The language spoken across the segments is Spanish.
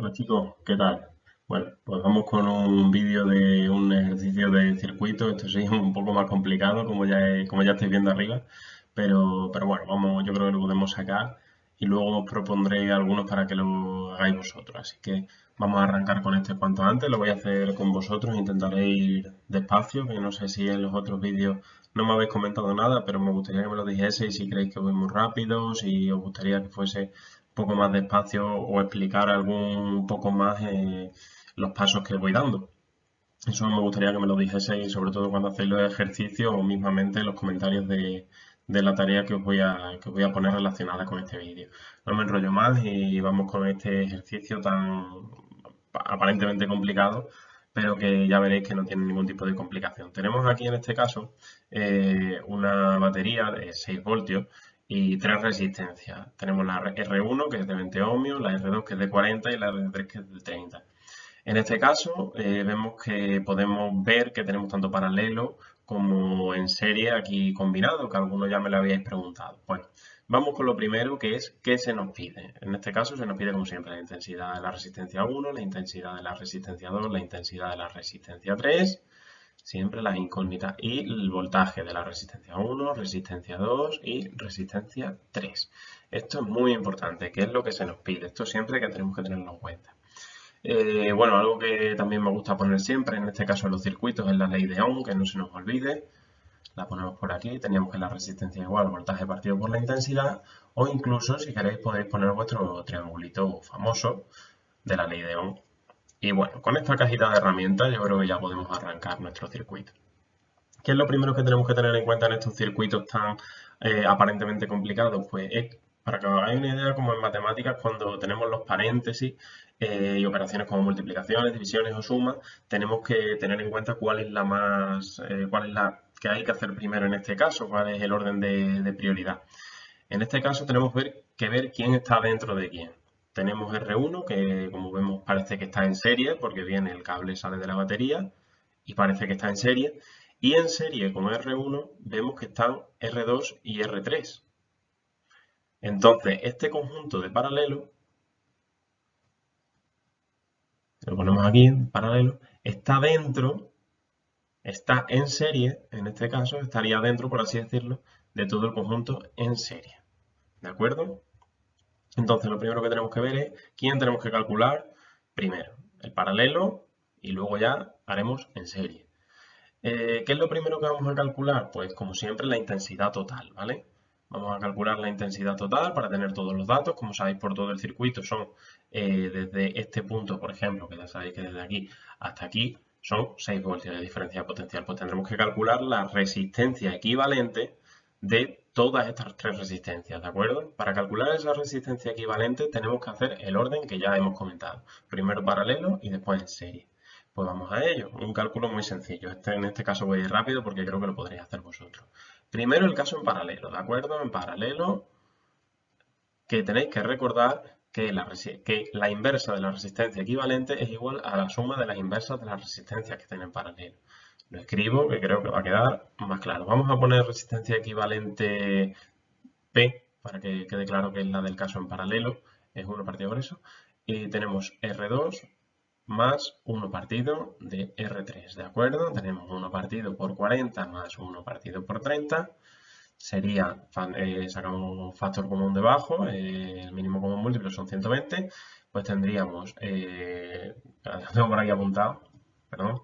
Hola chicos, ¿qué tal? Bueno, pues vamos con un vídeo de un ejercicio de circuito. Esto sí es un poco más complicado, como ya estáis viendo arriba, pero bueno, vamos, yo creo que lo podemos sacar y luego os propondré algunos para que lo hagáis vosotros. Así que vamos a arrancar con este cuanto antes. Lo voy a hacer con vosotros, intentaré ir despacio, que no sé si en los otros vídeos no me habéis comentado nada, pero me gustaría que me lo dijeseis si creéis que voy muy rápido, si os gustaría que fuese poco más despacio o explicar un poco más los pasos que voy dando. Eso me gustaría que me lo dijeseis, sobre todo cuando hacéis los ejercicios o mismamente en los comentarios de la tarea que os voy a poner relacionada con este vídeo. No me enrollo más y vamos con este ejercicio tan aparentemente complicado, pero que ya veréis que no tiene ningún tipo de complicación. Tenemos aquí en este caso una batería de 6 voltios y tres resistencias. Tenemos la R1 que es de 20 ohmios, la R2 que es de 40 y la R3 que es de 30. En este caso vemos que podemos ver que tenemos tanto paralelo como en serie aquí combinado, que algunos ya me lo habíais preguntado. Bueno, vamos con lo primero, que es qué se nos pide. En este caso se nos pide como siempre la intensidad de la resistencia 1, la intensidad de la resistencia 2, la intensidad de la resistencia 3, siempre las incógnitas, y el voltaje de la resistencia 1, resistencia 2 y resistencia 3. Esto es muy importante, ¿qué es lo que se nos pide? Esto siempre que tenemos que tenerlo en cuenta. Bueno, algo que también me gusta poner siempre, en este caso en los circuitos, es la ley de Ohm, que no se nos olvide. La ponemos por aquí, teníamos que la resistencia igual voltaje partido por la intensidad, o incluso si queréis podéis poner vuestro triangulito famoso de la ley de Ohm. Y bueno, con esta cajita de herramientas yo creo que ya podemos arrancar nuestro circuito. ¿Qué es lo primero que tenemos que tener en cuenta en estos circuitos tan aparentemente complicados? Pues es, para que os hagáis una idea, como en matemáticas, cuando tenemos los paréntesis y operaciones como multiplicaciones, divisiones o sumas, tenemos que tener en cuenta cuál es la que hay que hacer primero en este caso, cuál es el orden de prioridad. En este caso tenemos que ver quién está dentro de quién. Tenemos R1, que como vemos parece que está en serie, porque viene el cable sale de la batería y parece que está en serie. Y en serie con R1 vemos que están R2 y R3. Entonces, este conjunto de paralelos, lo ponemos aquí en paralelo, está en serie, en este caso, estaría dentro, por así decirlo, de todo el conjunto en serie. ¿De acuerdo? Entonces, lo primero que tenemos que ver es quién tenemos que calcular primero, el paralelo y luego ya haremos en serie. ¿Qué es lo primero que vamos a calcular? Pues como siempre la intensidad total, ¿vale? Vamos a calcular la intensidad total para tener todos los datos. Como sabéis, por todo el circuito son desde este punto, por ejemplo, que ya sabéis que desde aquí hasta aquí son 6 voltios de diferencia de potencial. Pues tendremos que calcular la resistencia equivalente de todas estas tres resistencias, ¿de acuerdo? Para calcular esa resistencia equivalente tenemos que hacer el orden que ya hemos comentado. Primero paralelo y después en serie. Pues vamos a ello. Un cálculo muy sencillo. En este caso voy a ir rápido porque creo que lo podréis hacer vosotros. Primero el caso en paralelo, ¿de acuerdo? En paralelo, que tenéis que recordar que la inversa de la resistencia equivalente es igual a la suma de las inversas de las resistencias que estén en paralelo. Lo escribo, que creo que va a quedar más claro. Vamos a poner resistencia equivalente P, para que quede claro que es la del caso en paralelo, es 1 partido por eso. Y tenemos R2 más 1 partido de R3, ¿de acuerdo? Tenemos 1 partido por 40 más 1 partido por 30. Sería, sacamos factor común debajo, el mínimo común múltiplo son 120, pues tendríamos, lo tengo por aquí apuntado, perdón,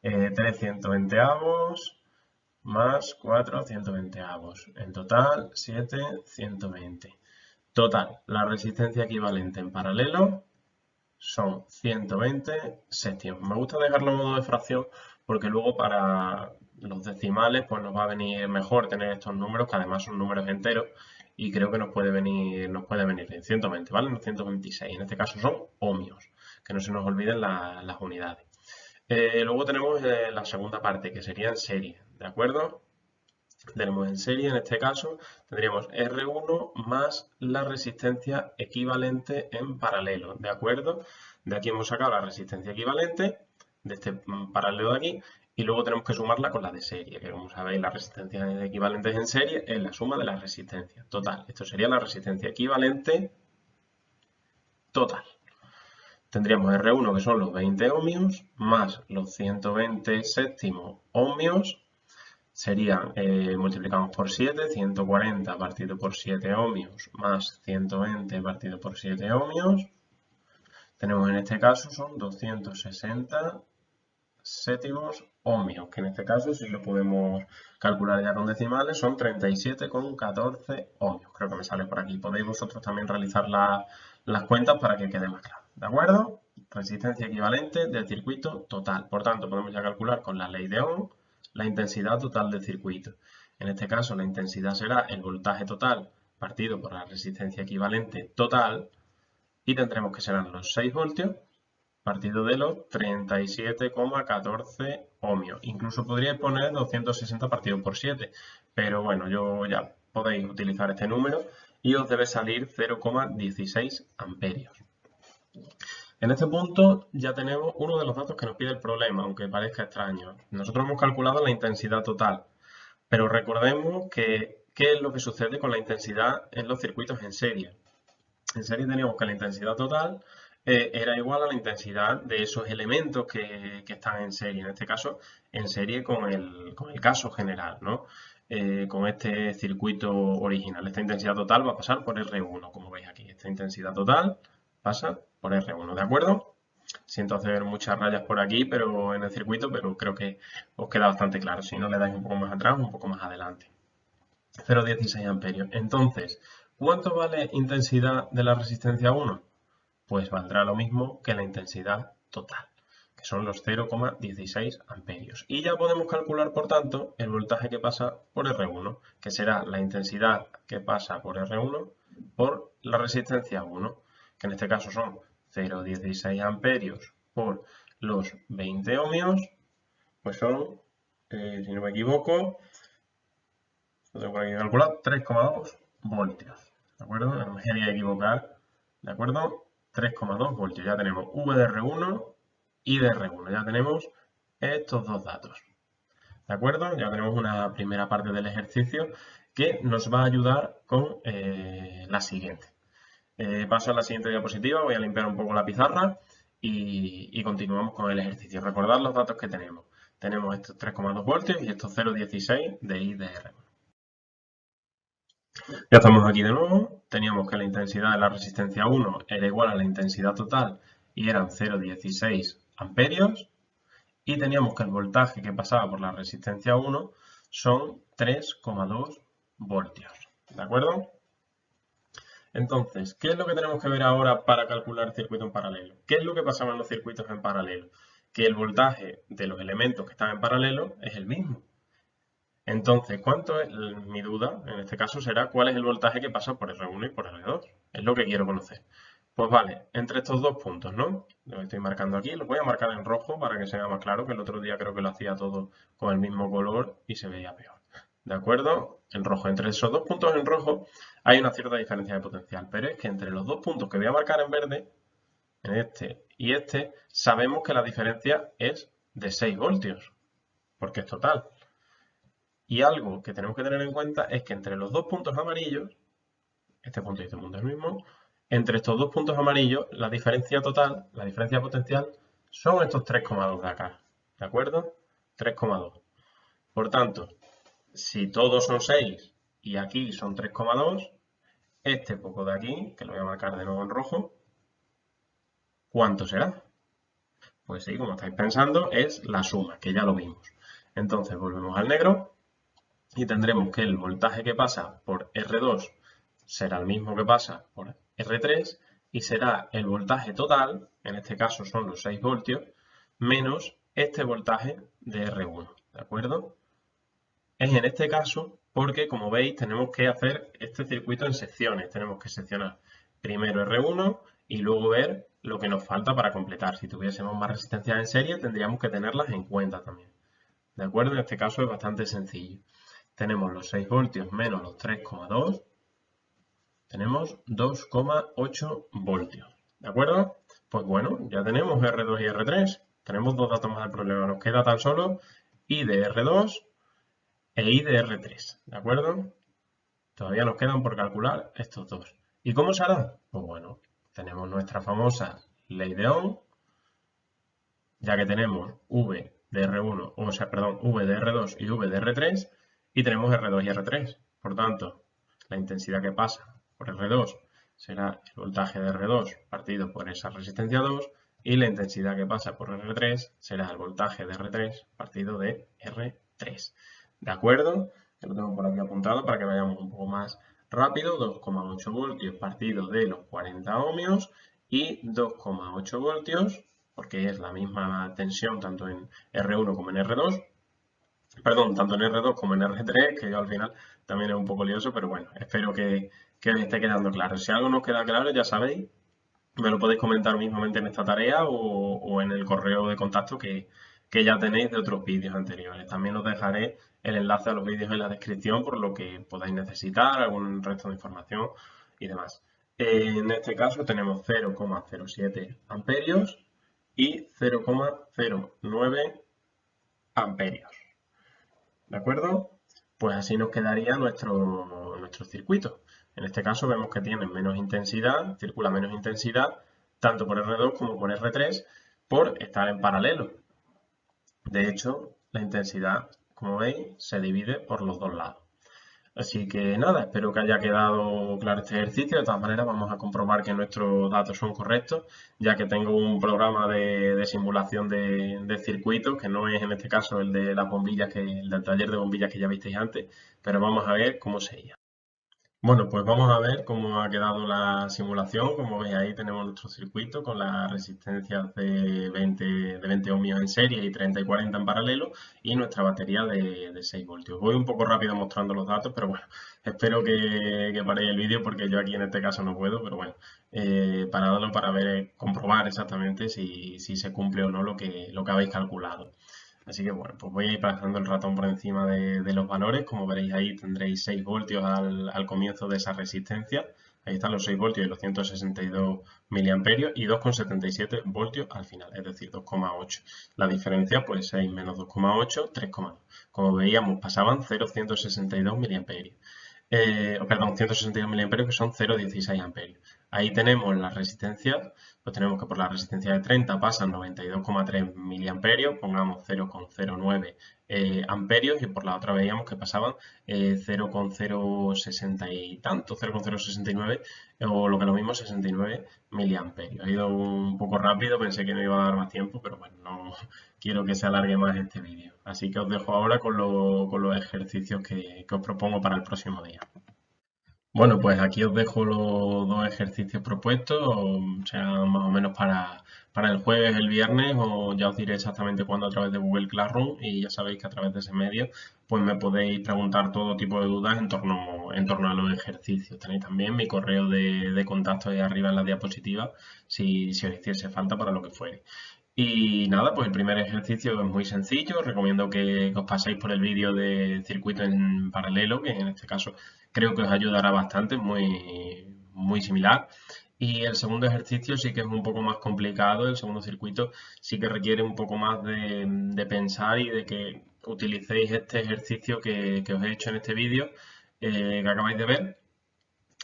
3 120avos más 4 120avos. En total, 7 120. Total, la resistencia equivalente en paralelo son 120 setios. Me gusta dejarlo en modo de fracción porque luego para los decimales pues nos va a venir mejor tener estos números que además son números enteros y creo que nos puede venir bien. 120, ¿vale? No 126. En este caso son ohmios, que no se nos olviden las unidades. Luego tenemos la segunda parte que sería en serie, ¿de acuerdo? Tenemos en serie, en este caso, tendríamos R1 más la resistencia equivalente en paralelo, ¿de acuerdo? De aquí hemos sacado la resistencia equivalente, de este paralelo de aquí, y luego tenemos que sumarla con la de serie, que como sabéis, la resistencia equivalente en serie es la suma de las resistencias. Total, esto sería la resistencia equivalente total. tendríamos R1 que son los 20 ohmios más los 120 séptimos ohmios. Serían, multiplicamos por 7, 140 partido por 7 ohmios más 120 partido por 7 ohmios. Tenemos en este caso son 260 séptimos ohmios, que en este caso si lo podemos calcular ya con decimales son 37,14 ohmios. Creo que me sale por aquí. Podéis vosotros también realizar las cuentas para que quede más claro. ¿De acuerdo? Resistencia equivalente del circuito total. Por tanto, podemos ya calcular con la ley de Ohm la intensidad total del circuito. En este caso, la intensidad será el voltaje total partido por la resistencia equivalente total y tendremos que serán los 6 voltios partido de los 37,14 ohmios. Incluso podríais poner 260 partido por 7, pero bueno, ya podéis utilizar este número y os debe salir 0,16 amperios. En este punto ya tenemos uno de los datos que nos pide el problema, aunque parezca extraño. Nosotros hemos calculado la intensidad total, pero recordemos que ¿qué es lo que sucede con la intensidad en los circuitos en serie? En serie teníamos que la intensidad total era igual a la intensidad de esos elementos que están en serie, en este caso en serie con el caso general, ¿no? Con este circuito original. Esta intensidad total va a pasar por R1, como veis aquí. Esta intensidad total pasa por R1, ¿de acuerdo? Siento hacer muchas rayas por aquí pero en el circuito, pero creo que os queda bastante claro. Si no, le dais un poco más atrás, un poco más adelante. 0,16 amperios. Entonces, ¿cuánto vale intensidad de la resistencia 1? Pues valdrá lo mismo que la intensidad total, que son los 0,16 amperios. Y ya podemos calcular, por tanto, el voltaje que pasa por R1, que será la intensidad que pasa por R1 por la resistencia 1, que en este caso son 0,16 amperios por los 20 ohmios, pues son, si no me equivoco, lo tengo por aquí calculado, 3,2 voltios. ¿De acuerdo? No me quería equivocar. ¿De acuerdo? 3,2 voltios. Ya tenemos V de R1 y de R1. Ya tenemos estos dos datos. ¿De acuerdo? Ya tenemos una primera parte del ejercicio que nos va a ayudar con la siguiente. Paso a la siguiente diapositiva. Voy a limpiar un poco la pizarra y continuamos con el ejercicio. Recordad los datos que tenemos. Tenemos estos 3,2 voltios y estos 0,16 de I de R1. Ya estamos aquí de nuevo. Teníamos que la intensidad de la resistencia 1 era igual a la intensidad total y eran 0,16 amperios. Y teníamos que el voltaje que pasaba por la resistencia 1 son 3,2 voltios. ¿De acuerdo? Entonces, ¿qué es lo que tenemos que ver ahora para calcular el circuito en paralelo? ¿Qué es lo que pasaba en los circuitos en paralelo? Que el voltaje de los elementos que están en paralelo es el mismo. Entonces, ¿cuánto es? Mi duda, en este caso, será cuál es el voltaje que pasa por R1 y por R2. Es lo que quiero conocer. Pues vale, entre estos dos puntos, ¿no? Lo estoy marcando aquí, lo voy a marcar en rojo para que se vea más claro, que el otro día creo que lo hacía todo con el mismo color y se veía peor. ¿De acuerdo? En rojo. Entre esos dos puntos en rojo hay una cierta diferencia de potencial, pero es que entre los dos puntos que voy a marcar en verde, en este y este, sabemos que la diferencia es de 6 voltios, porque es total. Y algo que tenemos que tener en cuenta es que entre los dos puntos amarillos, este punto y este punto es el mismo, entre estos dos puntos amarillos, la diferencia total, la diferencia potencial, son estos 3,2 de acá. ¿De acuerdo? 3,2. Por tanto, si todos son 6 y aquí son 3,2, este poco de aquí, que lo voy a marcar de nuevo en rojo, ¿cuánto será? Pues sí, como estáis pensando, es la suma, que ya lo vimos. Entonces volvemos al negro y tendremos que el voltaje que pasa por R2 será el mismo que pasa por R3 y será el voltaje total, en este caso son los 6 voltios, menos este voltaje de R1, ¿de acuerdo? Es en este caso porque, como veis, tenemos que hacer este circuito en secciones. Tenemos que seccionar primero R1 y luego ver lo que nos falta para completar. Si tuviésemos más resistencias en serie, tendríamos que tenerlas en cuenta también. ¿De acuerdo? En este caso es bastante sencillo. Tenemos los 6 voltios menos los 3,2. Tenemos 2,8 voltios. ¿De acuerdo? Pues bueno, ya tenemos R2 y R3. Tenemos dos datos más del problema. Nos queda tan solo I de R2 e I de R3. ¿De acuerdo? Todavía nos quedan por calcular estos dos. ¿Y cómo se hará? Pues bueno, tenemos nuestra famosa ley de Ohm, ya que tenemos V de R1, o sea, perdón, V de R2 y V de R3, y tenemos R2 y R3. Por tanto, la intensidad que pasa por R2 será el voltaje de R2 partido por esa resistencia 2, y la intensidad que pasa por R3 será el voltaje de R3 partido de R3. ¿De acuerdo? Que lo tengo por aquí apuntado para que vayamos un poco más rápido. 2,8 voltios partido de los 40 ohmios y 2,8 voltios, porque es la misma tensión tanto en R1 como en R2, perdón, tanto en R2 como en R3, que yo al final también es un poco lioso, pero bueno, espero que os esté quedando claro. Si algo no os queda claro, ya sabéis, me lo podéis comentar mismamente en esta tarea o en el correo de contacto que ya tenéis de otros vídeos anteriores. También os dejaré el enlace a los vídeos en la descripción por lo que podáis necesitar, algún resto de información y demás. En este caso tenemos 0,07 amperios y 0,09 amperios. ¿De acuerdo? Pues así nos quedaría nuestro circuito. En este caso vemos que tiene menos intensidad, circula menos intensidad, tanto por R2 como por R3, por estar en paralelo. De hecho, la intensidad, como veis, se divide por los dos lados. Así que nada, espero que haya quedado claro este ejercicio. De todas maneras, vamos a comprobar que nuestros datos son correctos, ya que tengo un programa de simulación de circuitos, que no es en este caso el de las bombillas, el del taller de bombillas que ya visteis antes, pero vamos a ver cómo sería. Bueno, pues vamos a ver cómo ha quedado la simulación. Como veis ahí tenemos nuestro circuito con las resistencias de 20 ohmios en serie y 30 y 40 en paralelo y nuestra batería de 6 voltios. Voy un poco rápido mostrando los datos, pero bueno, espero que paréis el vídeo porque yo aquí en este caso no puedo, pero bueno, paradlo para ver, comprobar exactamente si se cumple o no lo que habéis calculado. Así que bueno, pues voy a ir pasando el ratón por encima de los valores. Como veréis ahí tendréis 6 voltios al comienzo de esa resistencia. Ahí están los 6 voltios y los 162 miliamperios y 2,77 voltios al final, es decir, 2,8. La diferencia, pues 6 menos 2,8, 3,2. Como veíamos, pasaban 0,162 miliamperios. Perdón, 162 miliamperios que son 0,16 amperios. Ahí tenemos la resistencia, pues tenemos que por la resistencia de 30 pasan 92,3 miliamperios, pongamos 0,09 amperios, y por la otra veíamos que pasaban 0,060 y tanto, 0,069 o lo que es lo mismo 69 miliamperios. Ha ido un poco rápido, pensé que no iba a dar más tiempo, pero bueno, no quiero que se alargue más este vídeo. Así que os dejo ahora con los ejercicios que os propongo para el próximo día. Bueno, pues aquí os dejo los dos ejercicios propuestos, o sea, más o menos para el jueves, el viernes, o ya os diré exactamente cuándo a través de Google Classroom, y ya sabéis que a través de ese medio pues me podéis preguntar todo tipo de dudas en torno a los ejercicios. Tenéis también mi correo de contacto ahí arriba en la diapositiva si os hiciese falta para lo que fuere. Y nada, pues el primer ejercicio es muy sencillo. Os recomiendo que os paséis por el vídeo de circuito en paralelo, que en este caso creo que os ayudará bastante, muy similar. Y el segundo ejercicio sí que es un poco más complicado. El segundo circuito sí que requiere un poco más de pensar y de que utilicéis este ejercicio que os he hecho en este vídeo que acabáis de ver,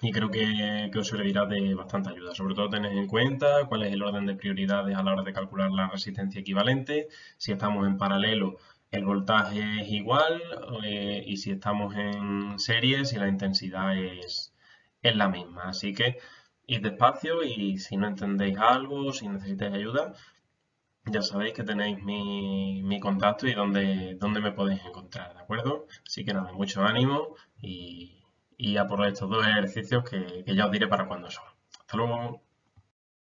y creo que os servirá de bastante ayuda. Sobre todo tened en cuenta cuál es el orden de prioridades a la hora de calcular la resistencia equivalente, si estamos en paralelo el voltaje es igual, y si estamos en serie, si la intensidad es la misma. Así que id despacio, y si no entendéis algo, si necesitáis ayuda, ya sabéis que tenéis mi contacto y dónde me podéis encontrar, ¿de acuerdo? Así que nada, mucho ánimo y a por estos dos ejercicios que ya os diré para cuándo son. Hasta luego.